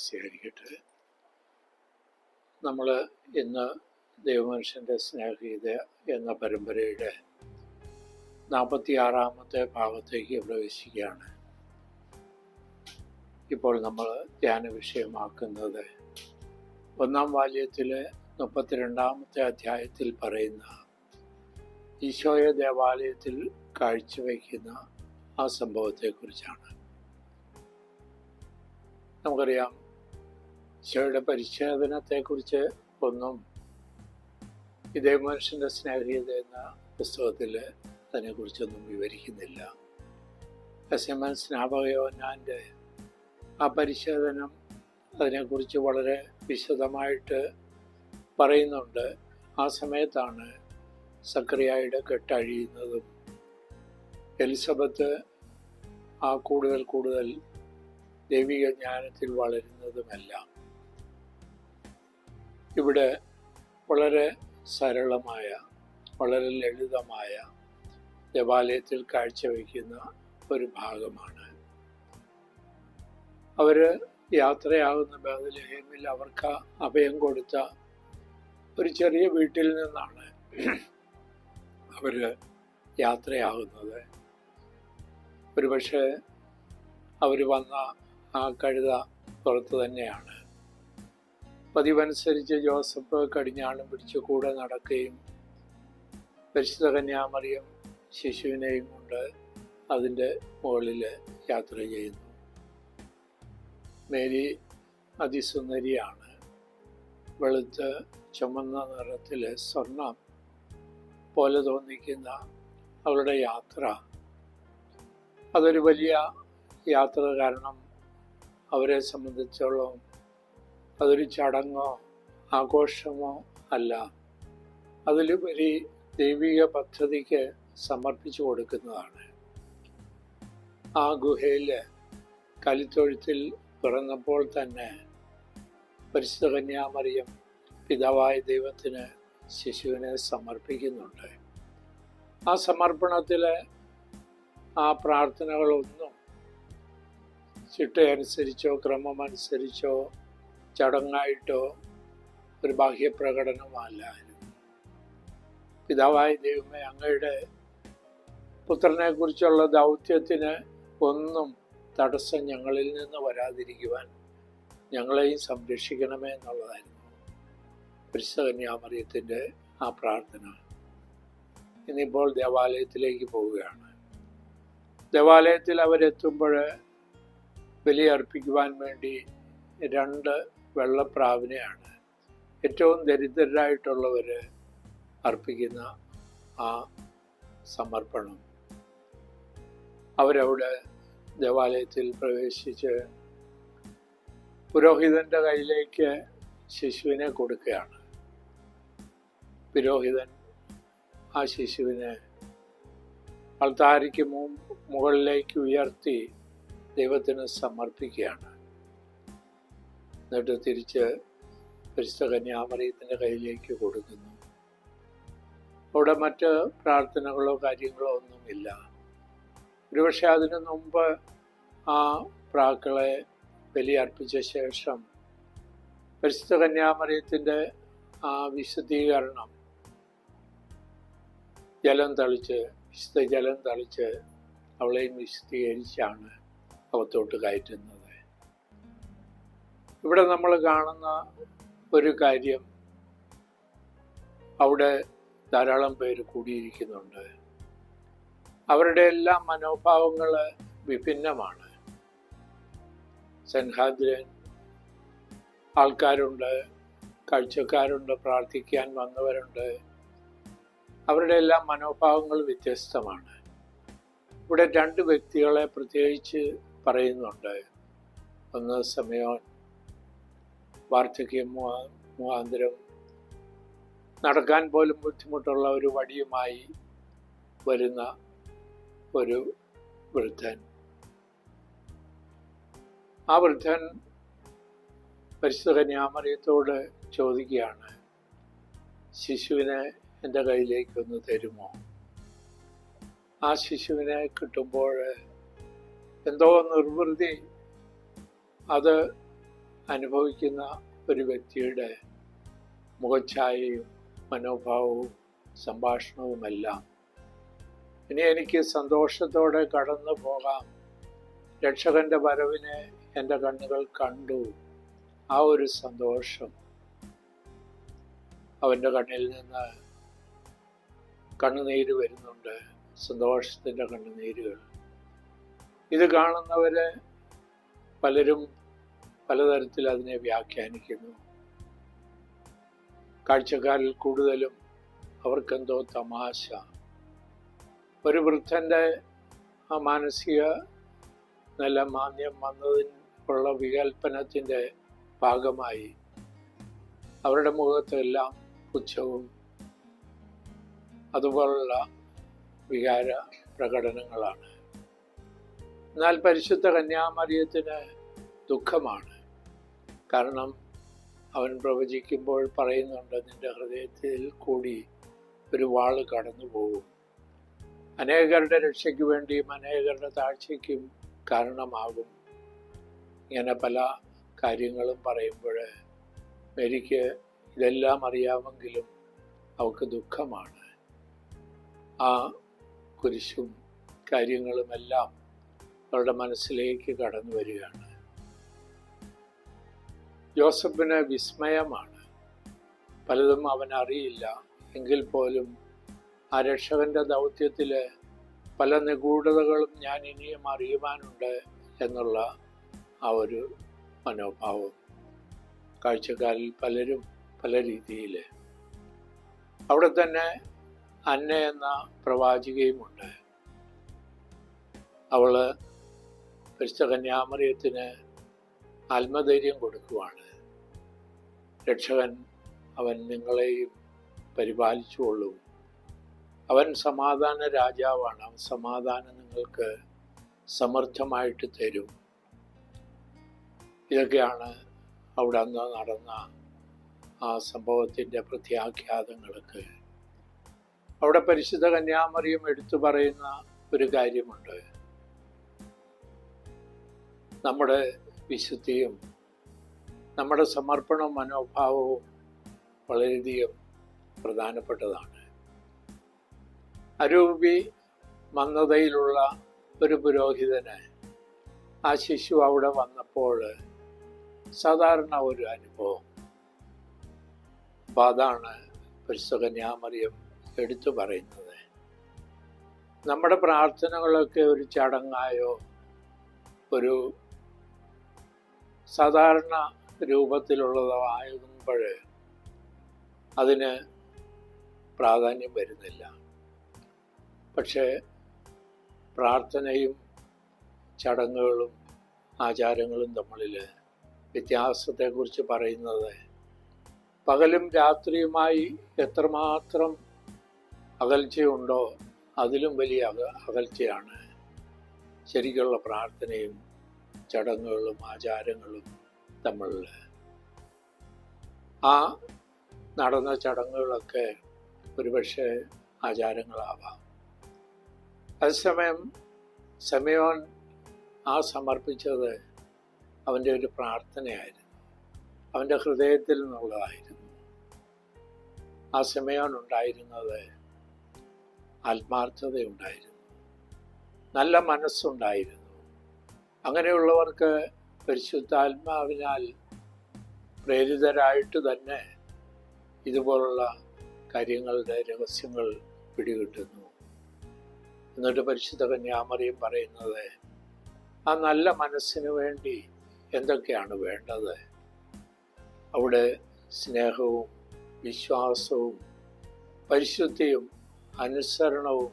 സ്വീകരിക്കട്ടെ. നമ്മൾ ഇന്ന് ദൈവമനുഷ്യൻ്റെ സ്നേഹഗീത എന്ന പരമ്പരയുടെ 46-ാമത്തെ ഭാഗത്തേക്ക് പ്രവേശിക്കുകയാണ്. ഇപ്പോൾ നമ്മൾ ധ്യാന വിഷയമാക്കുന്നത് 1-ാം വാല്യത്തിലെ 32-ാമത്തെ അധ്യായത്തിൽ പറയുന്ന ഈശോയെ ദേവാലയത്തിൽ കാഴ്ചവെക്കുന്ന ആ സംഭവത്തെക്കുറിച്ചാണ്. നമുക്കറിയാം, ഈശോയുടെ പരിച്ഛേദനത്തെക്കുറിച്ച് ഒന്നും ഈ ദൈവമനുഷ്യൻ്റെ സ്നേഹഗീത എന്ന പുസ്തകത്തിൽ അതിനെക്കുറിച്ചൊന്നും വിവരിക്കുന്നില്ല. സ്നാപക യോഹന്നാൻ്റെ ആ പരിച്ഛേദനം അതിനെക്കുറിച്ച് വളരെ വിശദമായിട്ട് പറയുന്നുണ്ട്. ആ സമയത്താണ് സക്കറിയായുടെ കെട്ടഴിയുന്നതും എലിസബത്ത് ആ കൂടുതൽ ദൈവിക ജ്ഞാനത്തിൽ വളരുന്നതുമെല്ലാം. ഇവിടെ വളരെ സരളമായ, വളരെ ലളിതമായ ദേവാലയത്തിൽ കാഴ്ചവെക്കുന്ന ഒരു ഭാഗമാണ്. അവർ യാത്രയാകുന്ന ബേത്ലഹേമിൽ അവർക്ക് അഭയം കൊടുത്ത ഒരു ചെറിയ വീട്ടിൽ നിന്നാണ് അവർ യാത്രയാകുന്നത്. ഒരുപക്ഷെ അവർ വന്ന ആ കഴുത പുറത്ത് തന്നെയാണ്. പതിവനുസരിച്ച് ജോസഫ് കടിഞ്ഞാണം പിടിച്ച് കൂടെ നടക്കുകയും പരിശുദ്ധ കന്യാമറിയം ശിശുവിനെയും കൊണ്ട് അതിൻ്റെ മുകളിൽ യാത്ര ചെയ്യുന്നു. മേരി അതിസുന്ദരിയാണ്. വെളുത്ത് ചുമന്ന നിറത്തിൽ സ്വർണം പോലെ തോന്നിക്കുന്ന അവളുടെ യാത്ര, അതൊരു വലിയ യാത്ര. കാരണം അവരെ സംബന്ധിച്ചോളം അതൊരു ചടങ്ങോ ആഘോഷമോ അല്ല, അതിലുപരി ദൈവിക പദ്ധതിക്ക് സമർപ്പിച്ചു കൊടുക്കുന്നതാണ്. ആ ഗുഹയിൽ കലിത്തൊഴുത്തിൽ പിറന്നപ്പോൾ തന്നെ പരിശുദ്ധ കന്യാമറിയം പിതാവായ ദൈവത്തിന് ശിശുവിനെ സമർപ്പിക്കുന്നുണ്ട്. ആ സമർപ്പണത്തിൽ ആ പ്രാർത്ഥനകളൊന്നും ചിട്ടയനുസരിച്ചോ ക്രമമനുസരിച്ചോ ചടങ്ങായിട്ടോ ഒരു ബാഹ്യപ്രകടനമല്ലായിരുന്നു. പിതാവായ ദൈവമേ, അങ്ങയുടെ പുത്രനെ കുറിച്ചുള്ള ദൗത്യത്തിന് ഒന്നും തടസ്സം ഞങ്ങളിൽ നിന്ന് വരാതിരിക്കുവാൻ ഞങ്ങളെയും സംരക്ഷിക്കണമേ എന്നുള്ളതായിരുന്നു പരിശുദ്ധ കന്യാമറിയത്തിൻ്റെ ആ പ്രാർത്ഥന. ഇന്നിപ്പോൾ ദേവാലയത്തിലേക്ക് പോവുകയാണ്. ദേവാലയത്തിൽ അവരെത്തുമ്പോൾ ബലിയർപ്പിക്കുവാൻ വേണ്ടി 2 വെള്ളപ്രാവിനെയാണ് ഏറ്റവും ദരിദ്രരായിട്ടുള്ളവർ അർപ്പിക്കുന്ന ആ സമർപ്പണം. അവരവിടെ ദേവാലയത്തിൽ പ്രവേശിച്ച് പുരോഹിതൻ്റെ കയ്യിലേക്ക് ശിശുവിനെ കൊടുക്കുകയാണ്. പുരോഹിതൻ ആ ശിശുവിനെ അൾത്താരയ്ക്ക് മുകളിലേക്ക് ഉയർത്തി ദൈവത്തിന് സമർപ്പിക്കുകയാണ്. എന്നിട്ട് തിരിച്ച് പരിശുദ്ധ കന്യാമറിയത്തിൻ്റെ കയ്യിലേക്ക് കൊടുക്കുന്നു. അവിടെ മറ്റ് പ്രാർത്ഥനകളോ കാര്യങ്ങളോ ഒന്നുമില്ല. ഒരുപക്ഷെ അതിനു മുമ്പ് ആ പ്രാക്കളെ ബലിയർപ്പിച്ച ശേഷം പരിശുദ്ധ കന്യാമറിയത്തിൻ്റെ ആ വിശുദ്ധീകരണം വിശുദ്ധ ജലം തളിച്ച് അവളെയും വിശുദ്ധീകരിച്ചാണ് അകത്തോട്ട് കയറ്റുന്നത്. ഇവിടെ നമ്മൾ കാണുന്ന ഒരു കാര്യം, അവിടെ ധാരാളം പേര് കൂടിയിരിക്കുന്നുണ്ട്. അവരുടെ എല്ലാ മനോഭാവങ്ങൾ വിഭിന്നമാണ്. സൻഹാദ്രൻ ആൾക്കാരുണ്ട്, കാഴ്ചക്കാരുണ്ട്, പ്രാർത്ഥിക്കാൻ വന്നവരുണ്ട്. അവരുടെ എല്ലാ മനോഭാവങ്ങൾ വ്യത്യസ്തമാണ്. ഇവിടെ 2 വ്യക്തികളെ പ്രത്യേകിച്ച് പറയുന്നുണ്ട്. ഒന്ന് സിമയോൻ, വാർദ്ധക്യം മുഖാന്തരം നടക്കാൻ പോലും ബുദ്ധിമുട്ടുള്ള ഒരു വടിയുമായി വരുന്ന ഒരു വൃദ്ധൻ. ആ വൃദ്ധൻ പരിശുദ്ധ കന്യാമറിയത്തോട് ചോദിക്കുകയാണ്, ശിശുവിനെ എൻ്റെ കയ്യിലേക്കൊന്ന് തരുമോ? ആ ശിശുവിനെ കിട്ടുമ്പോൾ എന്തോ നിർവൃതി അത് അനുഭവിക്കുന്ന ഒരു വ്യക്തിയുടെ മുഖഛായയും മനോഭാവവും സംഭാഷണവുമെല്ലാം ഇനി എനിക്ക് സന്തോഷത്തോടെ കടന്നു പോകാം, രക്ഷകന്റെ വരവിനെ എൻ്റെ കണ്ണുകൾ കണ്ടു, ആ ഒരു സന്തോഷം അവൻ്റെ കണ്ണിൽ നിന്ന് കണ്ണുനീര് വരുന്നുണ്ട്, സന്തോഷത്തിൻ്റെ കണ്ണുനീരുകൾ. ഇത് കാണുന്നവര് പലരും പലതരത്തിൽ അതിനെ വ്യാഖ്യാനിക്കുന്നു. കാഴ്ചക്കാരിൽ കൂടുതലും അവർക്കെന്തോ തമാശ. ഒരു വൃദ്ധൻ്റെ ആ മാനസിക നല്ല മാന്യം വന്നതിനുള്ള വികൽപ്പനത്തിൻ്റെ ഭാഗമായി അവരുടെ മുഖത്തെല്ലാം പുച്ഛവും അതുപോലുള്ള വികാര പ്രകടനങ്ങളാണ്. എന്നാൽ പരിശുദ്ധ കന്യാമറിയത്തിന് ദുഃഖമാണ്. കാരണം അവൻ പ്രവചിക്കുമ്പോൾ പറയുന്നുണ്ട്, നിന്റെ ഹൃദയത്തിൽ കൂടി ഒരു വാള് കടന്നു പോകും, അനേകരുടെ രക്ഷയ്ക്ക് വേണ്ടിയും അനേകരുടെ താഴ്ചയ്ക്കും കാരണമാകും. ഇങ്ങനെ പല കാര്യങ്ങളും പറയുമ്പോൾ മേരിക്ക് ഇതെല്ലാം അറിയാമെങ്കിലും അവൾക്ക് ദുഃഖമാണ്. ആ കുരിശും കാര്യങ്ങളുമെല്ലാം അവളുടെ മനസ്സിലേക്ക് കടന്നു വരികയാണ്. യോസഫിന് വിസ്മയമാണ്. പലതും അവൻ അറിയില്ല, എങ്കിൽ പോലും ആ രക്ഷകന്റെ ദൗത്യത്തിൽ പല നിഗൂഢതകളും ഞാൻ ഇനിയും അറിയുവാനുണ്ട് എന്നുള്ള ആ ഒരു മനോഭാവം. കാഴ്ചക്കാരിൽ പലരും പല രീതിയിൽ. അവിടെ തന്നെ അന്ന എന്ന പ്രവാചികയുമുണ്ട്. അവള് പരിശുദ്ധ കന്യാമറിയത്തിന് ആത്മധൈര്യം കൊടുക്കുവാണ്. രക്ഷകൻ അവൻ നിങ്ങളെയും പരിപാലിച്ചുകൊള്ളും, അവൻ സമാധാന രാജാവാണ്, അവൻ സമാധാനം നിങ്ങൾക്ക് സമർത്ഥമായിട്ട് തരും. ഇതൊക്കെയാണ് അവിടെ അന്ന് നടന്ന ആ സംഭവത്തിൻ്റെ പ്രത്യാഖ്യാതങ്ങൾക്ക്. അവിടെ പരിശുദ്ധ കന്യാമറിയം എടുത്തു പറയുന്ന ഒരു കാര്യമുണ്ട്. നമ്മുടെ വിശുദ്ധിയും നമ്മുടെ സമർപ്പണ മനോഭാവവും വളരെയധികം പ്രധാനപ്പെട്ടതാണ്. അരൂപി മന്ദതയിലുള്ള ഒരു പുരോഹിതന് ആ ശിശു അവിടെ വന്നപ്പോൾ സാധാരണ ഒരു അനുഭവം. അപ്പം അതാണ് പരിശുദ്ധ കന്യാമറിയം എടുത്തു പറയുന്നത്. നമ്മുടെ പ്രാർത്ഥനകളൊക്കെ ഒരു ചടങ്ങായോ ഒരു സാധാരണ രൂപത്തിലുള്ളതോ ആകുമ്പോൾ അതിന് പ്രാധാന്യം വരുന്നില്ല. പക്ഷേ പ്രാർത്ഥനയും ചടങ്ങുകളും ആചാരങ്ങളും തമ്മിൽ വ്യത്യാസത്തെക്കുറിച്ച് പറയുന്നത് പകലും രാത്രിയുമായി എത്രമാത്രം അകൽച്ചയുണ്ടോ അതിലും വലിയ അകൽച്ചയാണ് ശരിക്കുള്ള പ്രാർത്ഥനയും ചടങ്ങുകളും ആചാരങ്ങളും തമ്മിൽ. ആ നടന്ന ചടങ്ങുകളൊക്കെ ഒരുപക്ഷെ ആചാരങ്ങളാവാം. അതേസമയം സിമെയോൻ ആ സമർപ്പിച്ചത് അവൻ്റെ ഒരു പ്രാർത്ഥനയായിരുന്നു, അവൻ്റെ ഹൃദയത്തിൽ നിന്നുള്ളതായിരുന്നു. ആ സിമെയോൻ ഉണ്ടായിരുന്നത് ആത്മാർത്ഥതയുണ്ടായിരുന്നു, നല്ല മനസ്സുണ്ടായിരുന്നു. അങ്ങനെയുള്ളവർക്ക് പരിശുദ്ധാത്മാവിനാൽ പ്രേരിതരായിട്ട് തന്നെ ഇതുപോലുള്ള കാര്യങ്ങളുടെ രഹസ്യങ്ങൾ പിടികിട്ടുന്നു. എന്നിട്ട് പരിശുദ്ധ കന്യാമറിയം പറയുന്നത് ആ നല്ല മനസ്സിന് വേണ്ടി എന്തൊക്കെയാണ് വേണ്ടത്? അവിടെ സ്നേഹവും വിശ്വാസവും പരിശുദ്ധിയും അനുസരണവും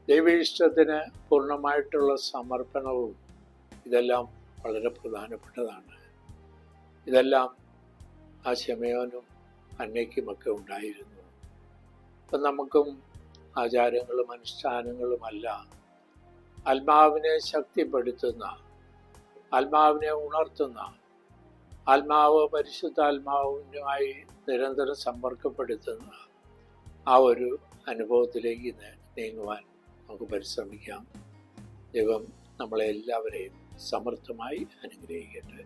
ദൈവയിഷ്ടത്തിന് പൂർണ്ണമായിട്ടുള്ള സമർപ്പണവും ഇതെല്ലാം വളരെ പ്രധാനപ്പെട്ടതാണ്. ഇതെല്ലാം ആ ശിമെയോനും അന്നയ്ക്കുമൊക്കെ ഉണ്ടായിരുന്നു. അപ്പം നമുക്കും ആചാരങ്ങളും അനുഷ്ഠാനങ്ങളുമല്ല, ആത്മാവിനെ ശക്തിപ്പെടുത്തുന്ന, ആത്മാവിനെ ഉണർത്തുന്ന, ആത്മാവ് പരിശുദ്ധാത്മാവുമായി നിരന്തരം സമ്പർക്കപ്പെടുത്തുന്ന ആ ഒരു അനുഭവത്തിലേക്ക് നീങ്ങുവാൻ നമുക്ക് പരിശ്രമിക്കാം. ദൈവം നമ്മളെ എല്ലാവരെയും സമർത്ഥമായി അനുഗ്രഹിക്കട്ടെ.